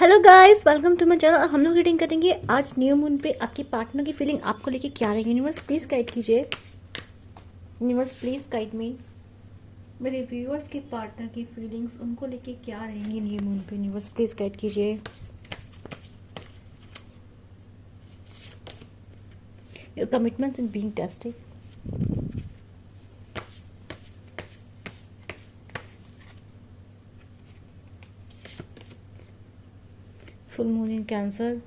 Hello guys, welcome to my channel. हम लोग reading करेंगे आज न्यू मून पे आपकी पार्टनर की फीलिंग आपको लेके क्या रहेगी। यूनिवर्स प्लीज गाइड कीजिए। Universe please guide me. मेरे व्यूअर्स के पार्टनर की फीलिंग्स उनको लेके क्या रहेंगी न्यू मून पे। यूनिवर्स प्लीज गाइड कीजिए। Your commitments in being tested. Full moon in cancer,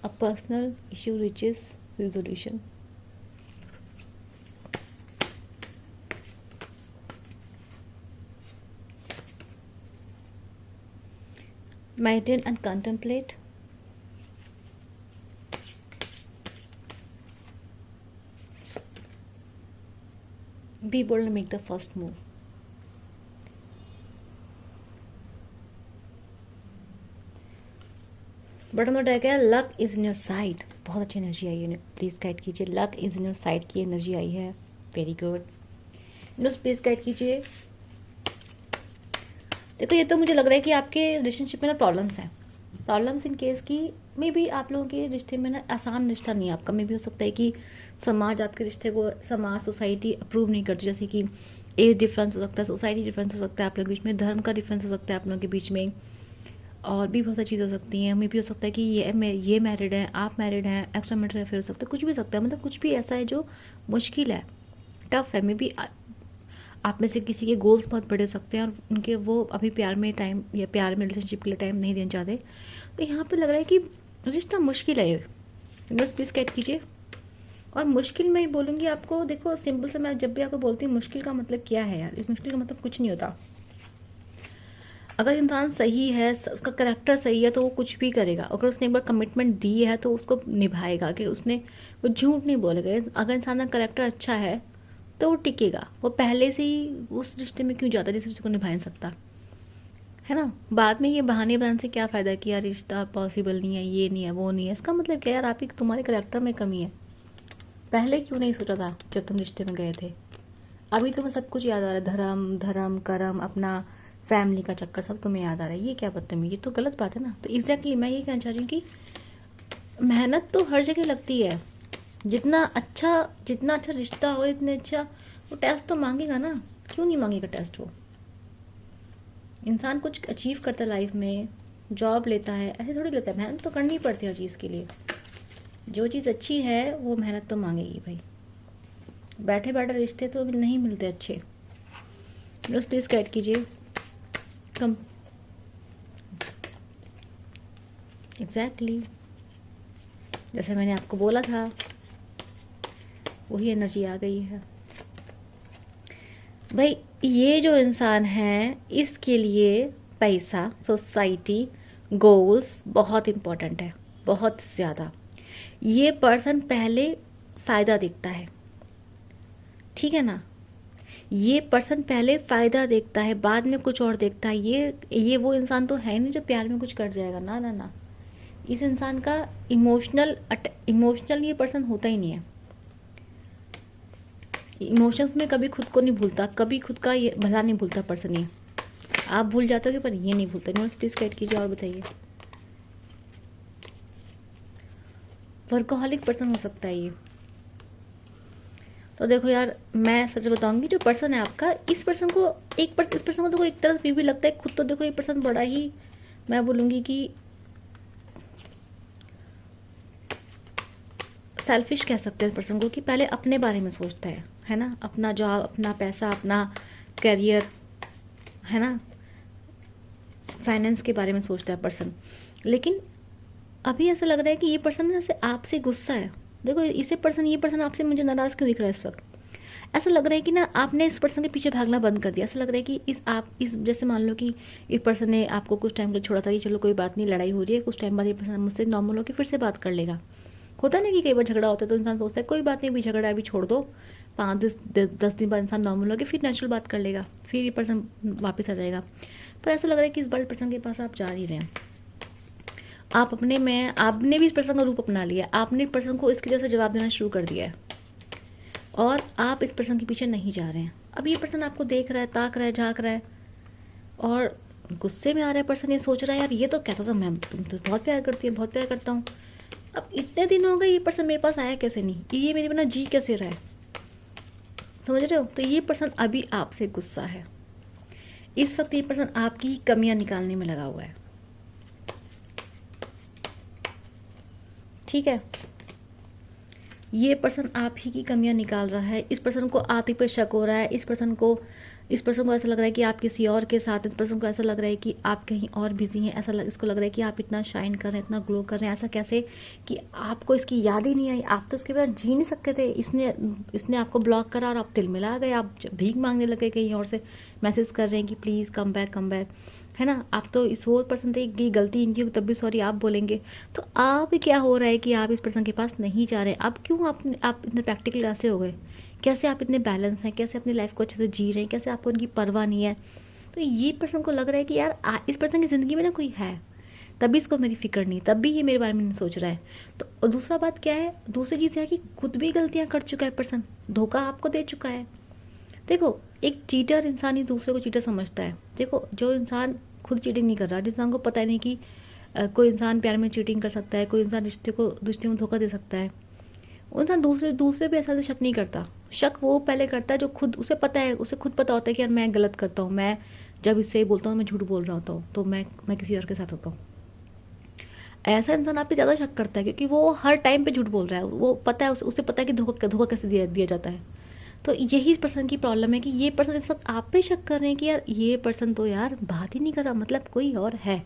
a personal issue reaches resolution. Meditate and contemplate. Be bold and make the first move. Button में क्या है, luck is in your side. बहुत अच्छी energy आई है, please guide कीजिए। Luck is in your side की energy आई है, very good. News please guide कीजिए। देखो, ये तो मुझे लग रहा है कि आपके रिलेशनशिप में ना प्रॉब्लम्स हैं। प्रॉब्लम्स इन केस की मे बी आप लोगों के रिश्ते में ना आसान रिश्ता नहीं है आपका। मे भी हो सकता है कि समाज आपके रिश्ते को, समाज सोसाइटी अप्रूव नहीं करती। जैसे कि एज डिफरेंस हो सकता है, सोसाइटी डिफरेंस हो सकता है आप लोगों के बीच में, धर्म का डिफरेंस हो सकता है आप लोगों के बीच में, और भी बहुत सारी चीज़ें हो सकती हैं। मे भी हो सकता है कि ये मैरिड है, आप मैरिड हैं, एक्स्ट्रा मैरिड अफेयर हो सकता है, कुछ भी हो सकता है। मतलब कुछ भी ऐसा है जो मुश्किल है, टफ है। मे बी आप में से किसी के गोल्स बहुत बड़े हो सकते हैं और उनके वो अभी प्यार में टाइम या प्यार में रिलेशनशिप के लिए टाइम नहीं देना चाहते। तो यहाँ पे लग रहा है कि रिश्ता मुश्किल है। यूनिवर्स प्लीज गाइड कीजिए। और मुश्किल मैं बोलूँगी आपको, देखो सिंपल से मैं जब भी आपको बोलती हूँ मुश्किल का मतलब क्या है यार, इस मुश्किल का मतलब कुछ नहीं होता। अगर इंसान सही है, उसका करेक्टर सही है, तो वो कुछ भी करेगा। अगर उसने एक बार कमिटमेंट दी है तो उसको निभाएगा, कि उसने वो झूठ नहीं बोलेगा। अगर इंसान का करेक्टर अच्छा है तो वो टिकेगा। वो पहले से ही उस रिश्ते में क्यों जाता है जिस रिश्ते को निभा नहीं सकता, है ना। बाद में ये बहाने बनाने से क्या फ़ायदा कि यार रिश्ता पॉसिबल नहीं है, ये नहीं है, वो नहीं है। इसका मतलब क्या यार, आपकी तुम्हारे करेक्टर में कमी है। पहले क्यों नहीं सोचा था जब तुम रिश्ते में गए थे। अभी तुम्हें सब कुछ याद आ रहा है, धर्म धर्म कर्म, अपना फैमिली का चक्कर सब तुम्हें याद आ रहा है। ये क्या बदतमीजी, ये तो गलत बात है ना। तो एग्जैक्टली मैं ये कहना चाह रही हूँ कि मेहनत तो हर जगह लगती है। जितना अच्छा रिश्ता हो, इतने अच्छा वो टेस्ट तो मांगेगा ना। क्यों नहीं मांगेगा टेस्ट। वो इंसान कुछ अचीव करता है लाइफ में, जॉब लेता है, ऐसे थोड़ी लेता है। मेहनत तो करनी पड़ती है हर चीज़ के लिए। जो चीज़ अच्छी है वो मेहनत तो मांगेगी भाई। बैठे बैठे रिश्ते तो अभी नहीं मिलते अच्छे। बस प्लीज गाइड कीजिए। कम एग्जैक्टली जैसे मैंने आपको बोला था वही एनर्जी आ गई है भाई। ये जो इंसान है इसके लिए पैसा, सोसाइटी, गोल्स बहुत इंपॉर्टेंट है, बहुत ज़्यादा। ये पर्सन पहले फ़ायदा देखता है, ठीक है ना। ये पर्सन पहले फ़ायदा देखता है, बाद में कुछ और देखता है। ये वो इंसान तो है नहीं जो प्यार में कुछ कर जाएगा, ना ना ना। इस इंसान का इमोशनल ये पर्सन होता ही नहीं है। इमोशंस में कभी खुद को नहीं भूलता, कभी खुद का ये भला नहीं भूलता पर्सन। ये आप भूल जाते हो पर ये नहीं भूलता। यूनिवर्स प्लीज गाइड कीजिए और बताइए। वर्कोहॉलिक पर्सन हो सकता है ये। तो देखो यार, मैं सच बताऊंगी, जो पर्सन है आपका, इस पर्सन को देखो एक तरह से भी लगता है खुद। तो देखो ये पर्सन बड़ा ही, मैं बोलूंगी कि सेल्फिश कह सकते हैं इस पर्सन को, कि पहले अपने बारे में सोचता है ना। अपना जॉब, अपना पैसा, अपना करियर, है ना, फाइनेंस के बारे में सोचता है पर्सन। लेकिन अभी ऐसा लग रहा है कि ये पर्सन जैसे आपसे गुस्सा है। देखो ये पर्सन आपसे मुझे नाराज क्यों दिख रहा है इस वक्त। ऐसा लग रहा है कि ना आपने इस पर्सन के पीछे भागना बंद कर दिया। ऐसा लग रहा है कि इस जैसे मान लो कि इस पर्सन ने आपको कुछ टाइम के लिए छोड़ा था कि चलो कोई बात नहीं, लड़ाई हो रही है, कुछ टाइम बाद ये पर्सन मुझसे नॉर्मल होकर फिर से बात कर लेगा। होता है ना कि कई बार झगड़ा होता है तो इंसान सोचता है कोई बात नहीं, अभी झगड़ा अभी छोड़ दो, 5-10 दिन बाद इंसान नॉर्मल होकर फिर नेचुरल बात कर लेगा, फिर ये पर्सन वापस आ जाएगा। पर ऐसा लग रहा है कि इस बार पर्सन के पास आप जा ही रहे हैं। आपने भी इस पर्सन का रूप अपना लिया। आपने पर्सन को इसके जैसे जवाब देना शुरू कर दिया है और आप इस पर्सन के पीछे नहीं जा रहे हैं। अब ये पर्सन आपको देख रहा है, ताक रहा है, झाँक रहा है, और गुस्से में आ रहा है पर्सन, ये सोच रहा है यार ये तो कहता था मैं तुम तो बहुत प्यार करती है, बहुत प्यार करता हूँ, अब इतने दिन हो गए ये पर्सन मेरे पास आया कैसे नहीं, ये मेरे बिना जी कैसे रहा है, समझ रहे हो। तो ये पर्सन अभी आपसे गुस्सा है, इस वक्त ये पर्सन आपकी ही कमियां निकालने में लगा हुआ है, ठीक है। ये पर्सन आप ही की कमियां निकाल रहा है, इस पर्सन को आप ही पे शक हो रहा है, इस पर्सन को ऐसा लग रहा है कि आप किसी और के साथ, इस पर्सन को ऐसा लग रहा है कि आप कहीं और बिजी हैं, इसको लग रहा है कि आप इतना शाइन कर रहे हैं, इतना ग्लो कर रहे हैं, ऐसा कैसे कि आपको इसकी याद ही नहीं आई, आप तो इसके बिना जी नहीं सकते थे, इसने आपको ब्लॉक करा और आप दिल मिला गए, आप भीख मांगने लगे, कहीं और से मैसेज कर रहे हैं कि प्लीज़ कम बैक, है ना। आप तो इस वो पर्सन थे कि गलती इनकी होगी तब भी सॉरी आप बोलेंगे, तो आप क्या हो रहा है कि आप इस पर्सन के पास नहीं जा रहे, अब क्यों आप इतने प्रैक्टिकल ऐसे हो गए, कैसे आप इतने बैलेंस हैं, कैसे अपनी लाइफ को अच्छे से जी रहे हैं, कैसे आपको उनकी परवाह नहीं है। तो ये पर्सन को लग रहा है कि यार इस पर्सन की ज़िंदगी में ना कोई है, तभी इसको मेरी फिक्र नहीं, तब भी ये मेरे बारे में नहीं सोच रहा है। तो और दूसरा बात क्या है, दूसरी चीज़ है कि खुद भी गलतियाँ कर चुका है पर्सन, धोखा आपको दे चुका है। देखो एक चीटर इंसान ही दूसरे को चीटर समझता है। देखो जो इंसान खुद चीटिंग नहीं कर रहा, जिस इंसान को पता ही नहीं कि कोई इंसान प्यार में चीटिंग कर सकता है, कोई इंसान रिश्ते में धोखा दे सकता है, वो इंसान दूसरे पे ऐसा शक नहीं करता। शक वो पहले करता है जो खुद उसे पता है, उसे खुद पता होता है कि यार मैं गलत करता हूँ, मैं जब इससे बोलता हूँ मैं झूठ बोल रहा होता हूँ, तो मैं किसी और के साथ होता हूँ। ऐसा इंसान आप पे ज़्यादा शक करता है क्योंकि वो हर टाइम पे झूठ बोल रहा है, वो पता है उसे पता है कि धोखा कैसे दिया जाता है। तो यही पर्सन की प्रॉब्लम है कि ये पर्सन इस वक्त आप पे शक कर रहे हैं कि यार ये पर्सन तो यार बात ही नहीं कर रहा, मतलब कोई और है।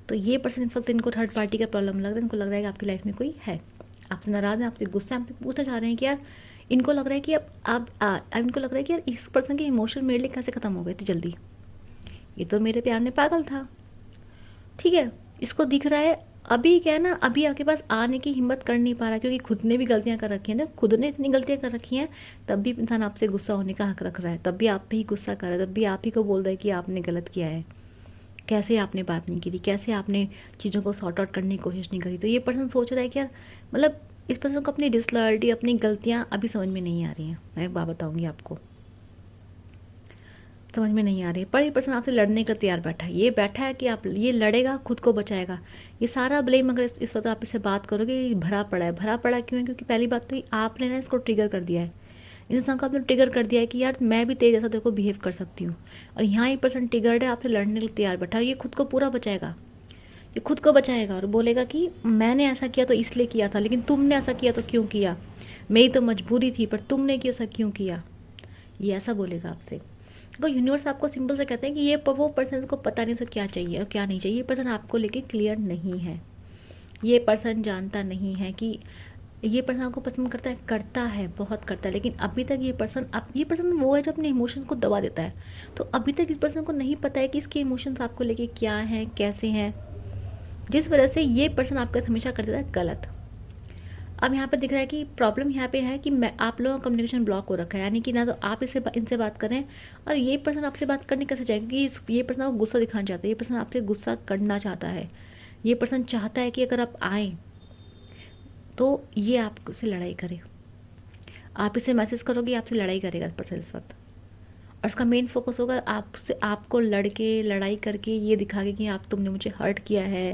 तो ये पर्सन इस वक्त इनको थर्ड पार्टी का प्रॉब्लम लग रहा है, इनको लग रहा है कि आपकी लाइफ में कोई है, आपसे नाराज है, आपसे गुस्सा है, आपसे पूछना चाह रहे हैं कि यार इनको लग रहा है कि अब इनको लग रहा है कि यार इस पर्सन के इमोशन मेरे लिए कैसे खत्म हो गए थे जल्दी, ये तो मेरे प्यार में पागल था, ठीक है। इसको दिख रहा है अभी क्या है ना, अभी आपके पास आने की हिम्मत कर नहीं पा रहा क्योंकि खुद ने भी गलतियां कर रखी है ना, खुद ने इतनी गलतियां कर रखी हैं, तब भी इंसान आपसे गुस्सा होने का हक रख रहा है, तब भी आप पे ही गुस्सा कर रहा है, तब भी आप ही को बोल रहा है कि आपने गलत किया है, कैसे आपने बात नहीं की, कैसे आपने चीज़ों को सॉर्ट आउट करने की कोशिश नहीं करी। तो ये पर्सन सोच रहा है कि यार मतलब इस पर्सन को अपनी डिसलॉयल्टी, अपनी गलतियां अभी समझ में नहीं आ रही हैं, मैं एक बात बताऊंगी आपको, समझ में नहीं आ रही है। पर ये पर्सन आपसे लड़ने का तैयार बैठा है, ये बैठा है कि आप ये लड़ेगा, खुद को बचाएगा। ये सारा ब्लेम अगर इस वक्त आप इससे बात करोगे, ये भरा पड़ा है। भरा पड़ा क्यों है? क्योंकि पहली बात तो आपने ना इसको ट्रिगर कर दिया है, इस इंसान को आपने ट्रिगर कर दिया है कि यार मैं भी तेरे जैसा तेरे को बिहेव कर सकती हूँ, और यहाँ ये पर्सन ट्रिगर्ड है, आपसे लड़ने के लिए तैयार बैठा है। ये खुद को पूरा बचाएगा, ये खुद को बचाएगा और बोलेगा कि मैंने ऐसा किया तो इसलिए किया था, लेकिन तुमने ऐसा किया तो क्यों किया, मेरी तो मजबूरी थी पर तुमने ऐसा क्यों किया, ये ऐसा बोलेगा आपसे। तो यूनिवर्स आपको सिंपल से कहते हैं कि ये वो पर्सन को पता नहीं उसे क्या चाहिए और क्या नहीं चाहिए। ये पर्सन आपको लेके क्लियर नहीं है, ये पर्सन जानता नहीं है कि ये पर्सन आपको पसंद करता है बहुत करता है, लेकिन अभी तक ये पर्सन वो है जो अपने इमोशंस को दबा देता है। तो अभी तक इस पर्सन को नहीं पता है कि इसके इमोशंस आपको लेके क्या हैं, कैसे हैं, जिस वजह से ये पर्सन आपका हमेशा कर देता है गलत। अब यहाँ पर दिख रहा है कि प्रॉब्लम यहाँ पे है कि मैं आप लोगों का कम्युनिकेशन ब्लॉक हो रखा है, यानी कि ना तो आप इनसे बात करें और ये पर्सन आपसे बात करने कैसे जाएगा, क्योंकि ये पर्सन आपको गुस्सा दिखाना चाहता है, ये पर्सन आपसे गुस्सा करना चाहता है, ये पर्सन चाहता है कि अगर आप आए तो ये आपसे लड़ाई करे, आप इसे मैसेज करोगे आपसे लड़ाई करेगा इस पर्सन इस वक्त, और इसका मेन फोकस होगा आपको लड़ाई करके ये दिखा के कि तुमने मुझे हर्ट किया है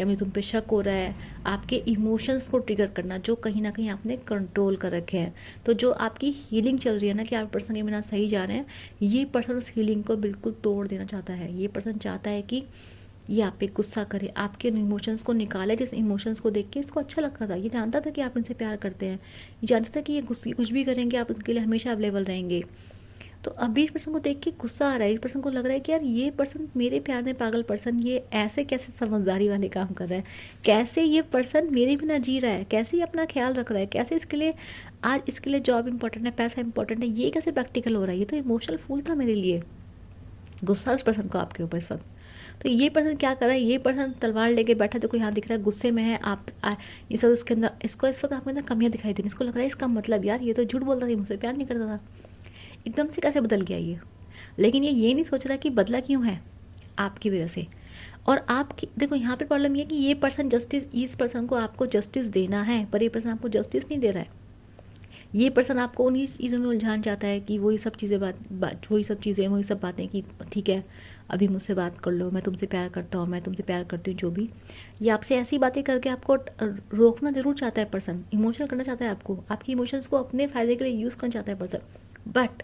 या मुझे तुम पे शक हो रहा है, आपके इमोशंस को ट्रिगर करना जो कहीं ना कहीं आपने कंट्रोल कर रखे हैं। तो जो आपकी हीलिंग चल रही है ना कि आप पर्सन के बिना सही जा रहे हैं, ये पर्सन उस हीलिंग को बिल्कुल तोड़ देना चाहता है। ये पर्सन चाहता है कि ये आप पे गुस्सा करे, आपके इमोशंस को निकाले, जिस इमोशंस को देख के इसको अच्छा लगता था, ये जानता था कि आप इनसे प्यार करते हैं, ये जानता था कि ये कुछ भी करेंगे आप उनके लिए हमेशा अवेलेबल रहेंगे। तो अभी इस पर्सन को देख के गुस्सा आ रहा है, इस पर्सन को लग रहा है कि यार ये पर्सन मेरे प्यार में पागल पर्सन, ये ऐसे कैसे समझदारी वाले काम कर रहा है, कैसे ये पर्सन मेरे बिना जी रहा है, कैसे ये अपना ख्याल रख रहा है, कैसे इसके लिए जॉब इंपॉर्टेंट है, पैसा इंपॉर्टेंट है, ये कैसे प्रैक्टिकल हो रहा है, ये तो इमोशनल फूल था मेरे लिए। गुस्सा उस पर्सन को आपके ऊपर इस वक्त। तो ये पर्सन क्या कर रहा है, ये पर्सन तलवार लेके बैठा, देखो यहाँ दिख रहा है गुस्से में है, इस वक्त उसके अंदर इसको इस वक्त आपको अंदर कमियां दिखाई दे रही, इसको लग रहा है इसका मतलब यार ये तो झूठ बोल रहा था, मुझसे प्यार नहीं करता था, एकदम से कैसे बदल गया ये। लेकिन ये नहीं सोच रहा कि बदला क्यों है, आपकी वजह से। और आपकी देखो यहाँ पे प्रॉब्लम ये है कि ये पर्सन इस पर्सन को आपको जस्टिस देना है, पर ये पर्सन आपको जस्टिस नहीं दे रहा है। ये पर्सन आपको उन्हीं चीज़ों में उलझाना चाहता है कि वही सब चीज़ें वही सब चीज़ें, वही सब बातें कि ठीक है अभी मुझसे बात कर लो, मैं तुमसे प्यार करता हूँ, मैं तुमसे प्यार करती हूँ, जो भी। ये आपसे ऐसी बातें करके आपको रोकना ज़रूर चाहता है पर्सन, इमोशनल करना चाहता है आपको, आपकी इमोशंस को अपने फ़ायदे के लिए यूज़ करना चाहता है पर्सन। बट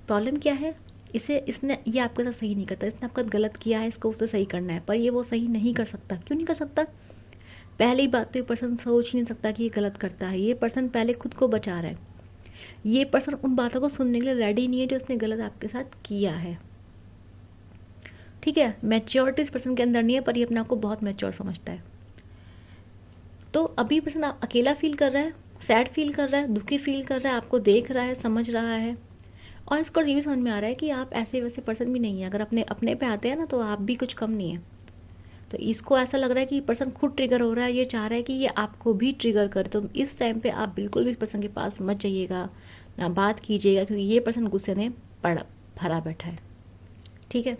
प्रॉब्लम क्या है, इसने ये आपके साथ सही नहीं करता, इसने आपका गलत किया है, इसको उससे सही करना है, पर ये वो सही नहीं कर सकता। क्यों नहीं कर सकता? पहली बात तो ये पर्सन सोच ही नहीं सकता कि ये गलत करता है। ये पर्सन पहले खुद को बचा रहा है। ये पर्सन उन बातों को सुनने के लिए रेडी नहीं है जो उसने गलत आपके साथ किया है। ठीक है, मैच्योरिटी इस पर्सन के अंदर नहीं है, पर ये अपने आप को बहुत मैच्योर समझता है। तो अभी पर्सन आप अकेला फील कर रहा है, सैड फील कर रहा है, दुखी फील कर रहा है, आपको देख रहा है, समझ रहा है, और इसको ये भी समझ में आ रहा है कि आप ऐसे वैसे पर्सन भी नहीं है। अगर अपने अपने पे आते हैं ना तो आप भी कुछ कम नहीं है। तो इसको ऐसा लग रहा है कि पर्सन खुद ट्रिगर हो रहा है, ये चाह रहा है कि ये आपको भी ट्रिगर करे। तो इस टाइम पे आप बिल्कुल भी इस पर्सन के पास मत जाइएगा, ना बात कीजिएगा, क्योंकि ये पर्सन गुस्से में भरा बैठा है। ठीक है,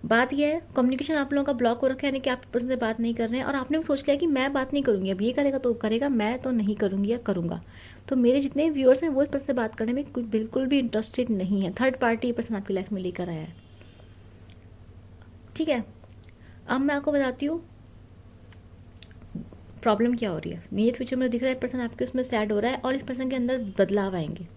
बात यह है कम्युनिकेशन आप लोगों का ब्लॉक हो रखा है, यानी कि आप पर्सन से बात नहीं कर रहे हैं, और आपने भी सोच लिया कि मैं बात नहीं करूंगी, अब ये करेगा तो करेगा, मैं तो नहीं करूंगी या करूंगा। तो मेरे जितने व्यूअर्स हैं वो इस पर्सन से बात करने में कोई बिल्कुल भी इंटरेस्टेड नहीं है। थर्ड पार्टी पर्सन आपकी लाइफ में लेकर आया है। ठीक है, अब मैं आपको बताती हूँ प्रॉब्लम क्या हो रही है। नियर फ्यूचर में दिख रहा है पर्सन आपके उसमें सैड हो रहा है, और इस पर्सन के अंदर बदलाव आएंगे।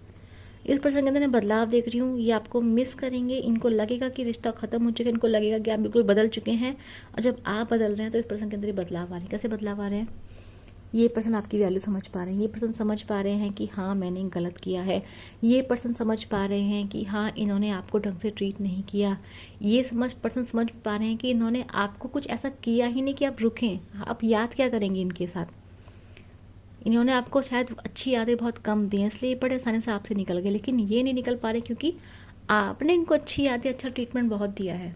इस पर्सन के अंदर मैं बदलाव देख रही हूँ, ये आपको मिस करेंगे, इनको लगेगा कि रिश्ता खत्म हो चुका है, इनको लगेगा कि आप बिल्कुल बदल चुके हैं। और जब आप बदल रहे हैं तो इस पर्सन के अंदर बदलाव आ रहे हैं। कैसे बदलाव आ रहे हैं? ये पर्सन आपकी वैल्यू समझ पा रहे हैं, ये पर्सन समझ पा रहे हैं कि हाँ मैंने गलत किया है, ये पर्सन समझ पा रहे हैं कि हाँ इन्होंने आपको ढंग से ट्रीट नहीं किया, ये पर्सन समझ पा रहे हैं कि इन्होंने आपको कुछ ऐसा किया ही नहीं कि आप रुकें। आप याद क्या करेंगे इनके साथ? इन्होंने आपको शायद अच्छी यादें बहुत कम दी हैं, इसलिए बड़े आसानी से आपसे निकल गए, लेकिन ये नहीं निकल पा रहे क्योंकि आपने इनको अच्छी यादें, अच्छा ट्रीटमेंट बहुत दिया है।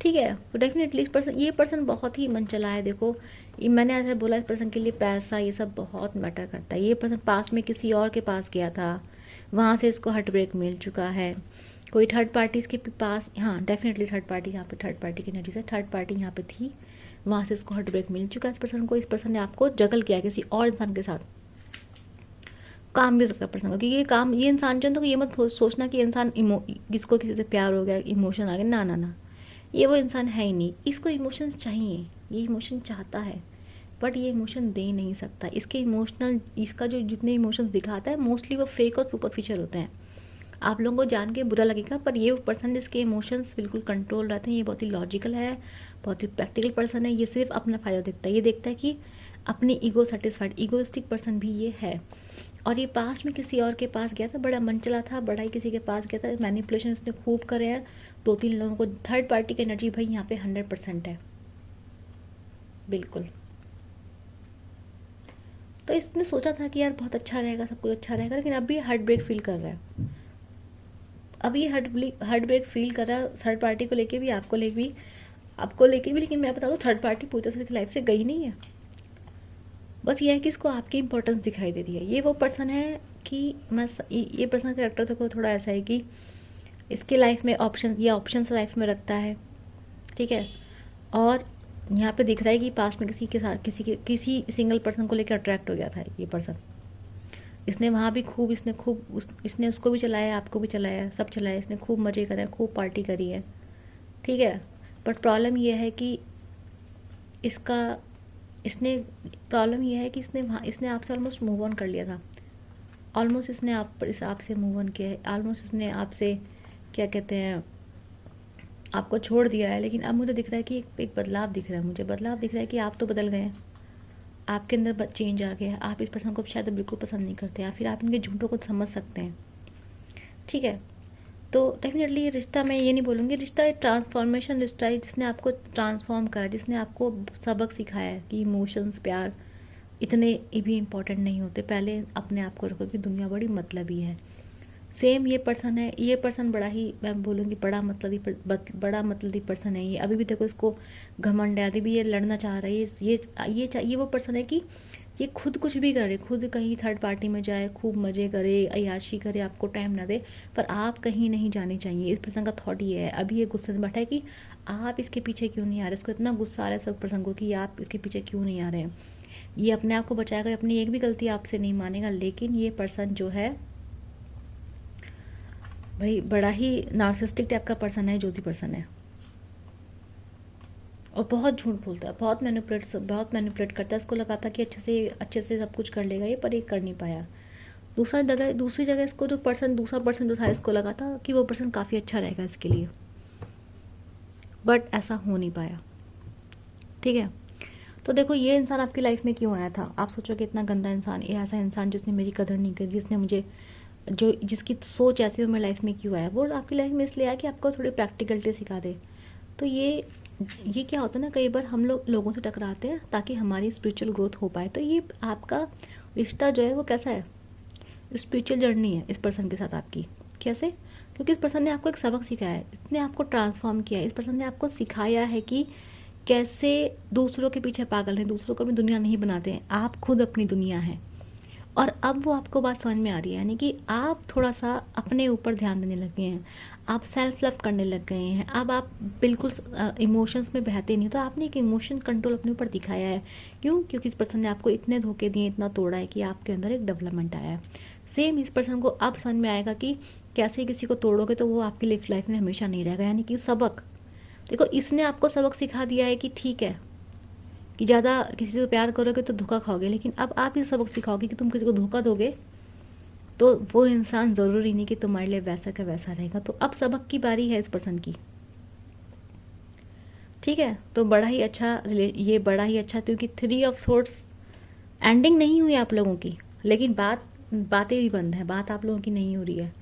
ठीक है, तो डेफिनेटली ये पर्सन बहुत ही मनचला है। देखो मैंने ऐसे बोला, इस पर्सन के लिए पैसा ये सब बहुत मैटर करता है। ये पर्सन पास में किसी और के पास गया था, वहाँ से इसको हार्ट ब्रेक मिल चुका है। कोई थर्ड पार्टी इसके पास, हाँ डेफिनेटली थर्ड पार्टी, यहाँ पे थर्ड पार्टी की एनर्जी से थर्ड पार्टी यहाँ पे थी, वहाँ से इसको हार्ट ब्रेक मिल चुका है इस पर्सन को। इस पर्सन ने आपको जगल किया किसी और इंसान के साथ, काम भी सकता है पर्सन को, क्योंकि ये इंसान जो है तो ये मत सोचना कि इंसान जिसको किसी से प्यार हो गया, इमोशन आ गया, ना ना ना, ये वो इंसान है ही नहीं। इसको इमोशंस चाहिए, ये इमोशन चाहता है, बट ये इमोशन दे नहीं सकता। इसका जो जितने इमोशंस दिखाता है मोस्टली वो फेक और सुपरफिशियल होते हैं। आप लोगों को जान के बुरा लगेगा, पर ये पर्सन जिसके इमोशंस बिल्कुल कंट्रोल रहते हैं, ये बहुत ही लॉजिकल है, बहुत ही प्रैक्टिकल पर्सन है। ये सिर्फ अपना फायदा देखता है, ये देखता है कि अपनी ईगो सेटिस्फाइड, ईगोइस्टिक पर्सन भी ये है। और ये पास्ट में किसी और के पास गया था, बड़ा मनचला था, बड़ा ही किसी के पास गया था, मैनिपुलेशन इसने खूब करे हैं 2-3 लोगों को। थर्ड पार्टी की एनर्जी भाई यहाँ पे 100% है, बिल्कुल। तो इसने सोचा था कि यार बहुत अच्छा रहेगा, सब कुछ अच्छा रहेगा, लेकिन अभी हार्ट ब्रेक फील कर रहा है। अब ये हार्ट ब्रेक फील कर रहा है थर्ड पार्टी को लेके भी, आपको लेके भी। लेकिन मैं बता दूँ थर्ड पार्टी पूरी तरह से लाइफ से गई नहीं है, बस ये है कि इसको आपकी इंपॉर्टेंस दिखाई दे रही है। ये वो पर्सन है कि ये पर्सन का कैरेक्टर तो थोड़ा ऐसा है कि इसके लाइफ में ऑप्शंस लाइफ में रखता है। ठीक है, और यहाँ पे दिख रहा है कि पास्ट में किसी के साथ किसी सिंगल पर्सन को लेकर अट्रैक्ट हो गया था ये पर्सन। इसने वहाँ भी खूब इसने उसको भी चलाया, आपको भी चलाया, सब चलाया, इसने खूब मज़े करे, खूब पार्टी करी है। ठीक है, बट प्रॉब्लम ये है कि इसने आपसे ऑलमोस्ट मूव ऑन कर लिया था। ऑलमोस्ट इसने आपसे मूव ऑन किया है, ऑलमोस्ट उसने आपसे क्या कहते हैं आपको छोड़ दिया है। लेकिन अब मुझे दिख रहा है कि एक बदलाव दिख रहा है, मुझे बदलाव दिख रहा है कि आप तो बदल गए हैं, आपके अंदर चेंज आ गया है। आप इस पर्सन को शायद बिल्कुल पसंद नहीं करते, या फिर आप इनके झूठों को समझ सकते हैं। ठीक है, तो डेफिनेटली ये रिश्ता, मैं ये नहीं बोलूँगी रिश्ता एक ट्रांसफॉर्मेशन रिश्ता है, जिसने आपको ट्रांसफॉर्म करा, जिसने आपको सबक सिखाया है कि इमोशंस, प्यार इतने भी इम्पोर्टेंट नहीं होते। पहले अपने आप को रखो कि दुनिया बड़ी मतलबी है। सेम ये पर्सन है, ये पर्सन बड़ा ही, मैं बोलूँगी बड़ा मतलबी पर्सन है ये। अभी भी देखो इसको घमंड है, अभी भी ये लड़ना चाह रहा है। ये वो पर्सन है कि ये खुद कुछ भी करे, खुद कहीं थर्ड पार्टी में जाए, खूब मज़े करे, अय्याशी करे, आपको टाइम ना दे, पर आप कहीं नहीं जाने चाहिए। इस पर्सन का थॉट ये है। अभी ये गुस्से में बैठा है कि आप इसके पीछे क्यों नहीं आ रहे। इसको इतना गुस्सा आ रहा है सब पर्सन को कि आप इसके पीछे क्यों नहीं आ रहे हैं। ये अपने आप को बचाएगा, अपनी एक भी गलती आपसे नहीं मानेगा। लेकिन ये पर्सन जो है भाई बड़ा ही नार्सिसिस्टिक टाइप का पर्सन है, ज्योति पर्सन है, और बहुत झूठ बोलता है, बहुत मैनिपुलेट करता है। इसको लगा था कि अच्छे से सब कुछ कर लेगा ये, पर ये कर नहीं पाया। दूसरी जगह इसको दूसरा पर्सन जो था, इसको लगा था कि वो पर्सन काफ़ी अच्छा रहेगा इसके लिए, बट ऐसा हो नहीं पाया। ठीक है, तो देखो ये इंसान आपकी लाइफ में क्यों आया था। आप सोचो कि इतना गंदा इंसान, ये ऐसा इंसान जिसने मेरी कदर नहीं करी, जिसने मुझे जिसकी सोच ऐसी हो, मेरी लाइफ में क्यों आया। वो आपकी लाइफ में इसलिए आया कि आपको थोड़ी प्रैक्टिकलिटी सिखा दे। तो ये क्या होता है ना, कई बार हम लोगों से टकराते हैं ताकि हमारी स्पिरिचुअल ग्रोथ हो पाए। तो ये आपका रिश्ता जो है वो कैसा है, स्पिरिचुअल जर्नी है इस पर्सन के साथ आपकी। कैसे? क्योंकि इस पर्सन ने आपको एक सबक सिखाया है, इसने आपको ट्रांसफॉर्म किया है, इस पर्सन ने आपको सिखाया है कि कैसे दूसरों के पीछे पागल हैं, दूसरों को अपनी दुनिया नहीं बनाते हैं, आप खुद अपनी दुनिया हैं। और अब वो आपको बात समझ में आ रही है, यानी कि आप थोड़ा सा अपने ऊपर ध्यान देने लग गए हैं, आप सेल्फ लव करने लग गए हैं। अब आप बिल्कुल इमोशंस में बहते नहीं, तो आपने एक इमोशन कंट्रोल अपने ऊपर दिखाया है। क्यों? क्योंकि इस पर्सन ने आपको इतने धोखे दिए, इतना तोड़ा है कि आपके अंदर एक डेवलपमेंट आया है। सेम इस पर्सन को अब समझ में आएगा कि कैसे किसी को तोड़ोगे तो वो आपकी लाइफ में हमेशा नहीं रहेगा। यानी कि सबक, देखो इसने आपको सबक सिखा दिया है कि ठीक है कि ज़्यादा किसी से प्यार करोगे तो धोखा खाओगे, लेकिन अब आप ये सबक सिखाओगे कि तुम किसी को धोखा दोगे तो वो इंसान ज़रूरी नहीं कि तुम्हारे लिए वैसा का वैसा रहेगा। तो अब सबक की बारी है इस पर्सन की। ठीक है, तो ये बड़ा ही अच्छा, क्योंकि 3 ऑफ सोर्ड्स एंडिंग नहीं हुई आप लोगों की, लेकिन बातें भी बंद है, बात आप लोगों की नहीं हो रही है।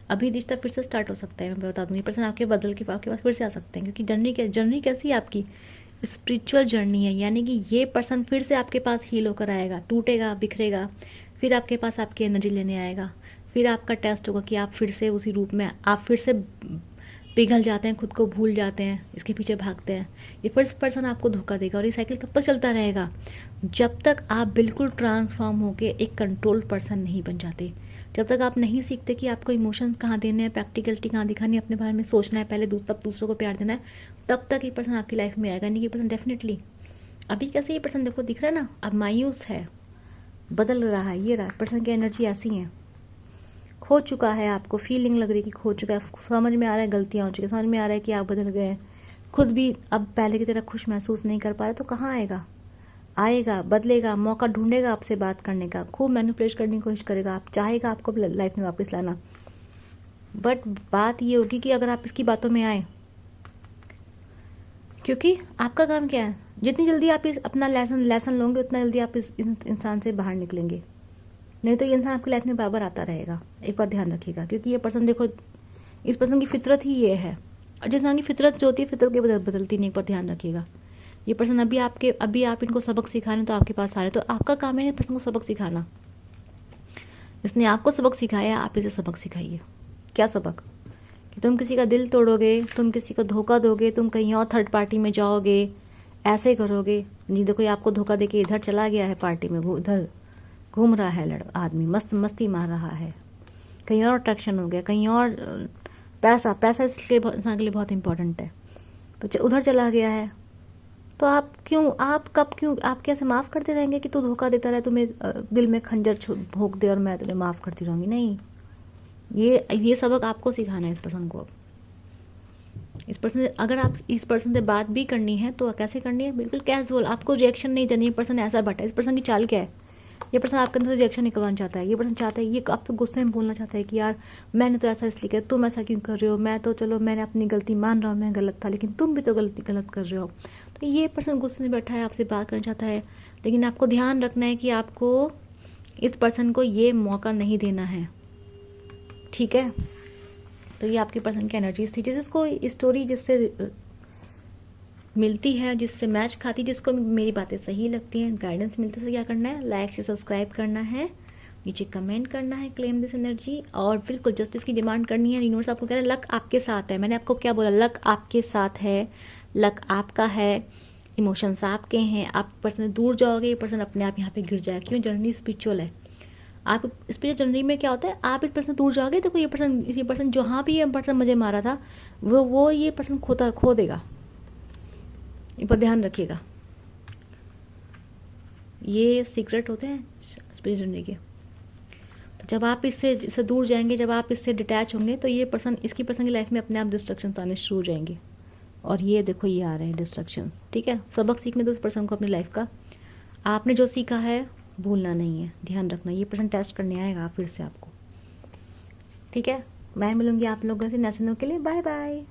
अभी रिश्ता फिर से स्टार्ट हो सकता है, मैं बता दूंगी। पर्सन आपके बदल के पास फिर से आ सकते हैं, क्योंकि जर्नी कैसी है आपकी, स्पिरिचुअल जर्नी है। यानी कि ये पर्सन फिर से आपके पास हील होकर आएगा, टूटेगा, बिखरेगा, फिर आपके पास आपकी एनर्जी लेने आएगा। फिर आपका टेस्ट होगा कि आप फिर से उसी रूप में, आप फिर से पिघल जाते हैं, खुद को भूल जाते हैं, इसके पीछे भागते हैं। ये फर्स्ट पर्सन आपको धोखा देगा, और ये साइकिल कब तक चलता रहेगा, जब तक आप बिल्कुल ट्रांसफॉर्म होके एक कंट्रोल पर्सन नहीं बन जाते। जब तक आप नहीं सीखते कि आपको इमोशंस कहाँ देने हैं, प्रैक्टिकलिटी कहाँ दिखानी है, अपने बारे में सोचना है पहले, तब दूसरों को प्यार देना है, तब तक ये पर्सन आपकी लाइफ में आएगा। नहीं, ये पर्सन डेफिनेटली, अभी कैसे ये पर्सन देखो दिख रहा है ना, अब मायूस है, बदल रहा है, ये रहा पर्सन की एनर्जी ऐसी है। खो चुका है, आपको फीलिंग लग रही है कि खो चुका है, समझ में आ रहा है गलतियाँ हो चुकी है, समझ में आ रहा है कि आप बदल गए हैं, खुद भी अब पहले की तरह खुश महसूस नहीं कर पा रहे। तो कहाँ आएगा, बदलेगा, मौका ढूंढेगा आपसे बात करने का, खूब मैनिपुलेट करने की कोशिश करेगा, आप चाहेगा आपको लाइफ में वापस लाना। बट बात ये होगी कि अगर आप इसकी बातों में आए, क्योंकि आपका काम क्या है, जितनी जल्दी आप अपना लेसन लोगे उतना जल्दी आप इस इंसान से बाहर निकलेंगे। नहीं तो ये इंसान आपकी लाइफ में बार आता रहेगा। एक बात ध्यान रखिएगा, क्योंकि ये पर्सन देखो, इस पर्सन की फितरत ही ये है, और जिस इंसान की फितरत जो होती है, फितरत के बदलती नहीं। एक बात ध्यान रखिएगा, ये पर्सन अभी आप इनको सबक सिखाने तो आपके पास आ रहे, तो आपका काम है पर्सन को सबक सिखाना। इसने आपको सबक सिखाया, आप इसे सबक सिखाइए। क्या सबक? कि तुम किसी का दिल तोड़ोगे, तुम किसी को धोखा दोगे, तुम कहीं और थर्ड पार्टी में जाओगे, ऐसे करोगे। नहीं, देखो ये आपको धोखा देके इधर चला गया है, पार्टी में उधर घूम रहा है आदमी, मस्ती मार रहा है, कहीं और अट्रैक्शन हो गया, कहीं और पैसा इसलिए इंसान के लिए बहुत इंपॉर्टेंट है, तो उधर चला गया है। तो आप कैसे माफ़ करते रहेंगे कि तू धोखा देता रहे, तुम्हें दिल में खंजर भोंक दे और मैं तुम्हें माफ़ करती रहूँगी? नहीं, ये सबक आपको सिखाना है इस पर्सन को। अगर आप इस पर्सन से बात भी करनी है तो कैसे करनी है, बिल्कुल कैजुअल, आपको रिएक्शन नहीं देनी है। पर्सन ऐसा बटा, इस पर्सन की चाल क्या है, ये पर्सन आपके अंदर रिएक्शन निकलवाना चाहता है। ये पर्सन चाहता है, ये आपको गुस्से में बोलना चाहता है कि यार मैंने तो ऐसा इसलिए किया, तुम ऐसा क्यों कर रहे हो, मैं तो चलो मैंने अपनी गलती मान रहा हूँ, मैं गलत था, लेकिन तुम भी तो गलत कर रहे हो। तो ये पर्सन गुस्से में बैठा है, आपसे बात करना चाहता है, लेकिन आपको ध्यान रखना है कि आपको इस पर्सन को ये मौका नहीं देना है। ठीक है, तो ये आपकी पर्सन की एनर्जीज थी। जिसको स्टोरी जिससे मिलती है, जिससे मैच खाती, जिसको मेरी बातें सही लगती हैं, गाइडेंस मिलती है, तो क्या करना है, लाइक से सब्सक्राइब करना है, नीचे कमेंट करना है, क्लेम दिस एनर्जी, और बिल्कुल जस्टिस की डिमांड करनी है। यूनिवर्स आपको कह रहा है लक आपके साथ है। मैंने आपको क्या बोला, लक आपके साथ है, लक आपका है, इमोशंस आपके हैं। आप पर्सन दूर जाओगे, ये पर्सन अपने आप यहाँ पे गिर जाएगा। क्यों? जर्नी स्पिरिचुअल है। आप स्पिरिचुअल जर्नी में क्या होता है, आप इस पर्सन दूर जाओगे, देखो ये पर्सन जहाँ भी ये पर्सन मुझे मारा था, वो ये पर्सन खो देगा। इस पर ध्यान रखिएगा। ये सीक्रेट होते हैं स्पिरिचुअल जर्नी के। तो जब आप इससे दूर जाएंगे, जब आप इससे डिटैच होंगे, तो ये पर्सन, इसकी पर्सन की लाइफ में अपने आप डिस्ट्रक्शंस आने शुरू हो जाएंगे। और ये देखो ये आ रहे हैं डिस्ट्रक्शंस, ठीक है। सबक सीखने दो उस पर्सन को अपनी लाइफ का। आपने जो सीखा है भूलना नहीं है, ध्यान रखना। ये पर्सन टेस्ट करने आएगा फिर से आपको, ठीक है। मैं मिलूंगी आप लोगों से नेक्स्ट के लिए। Bye bye.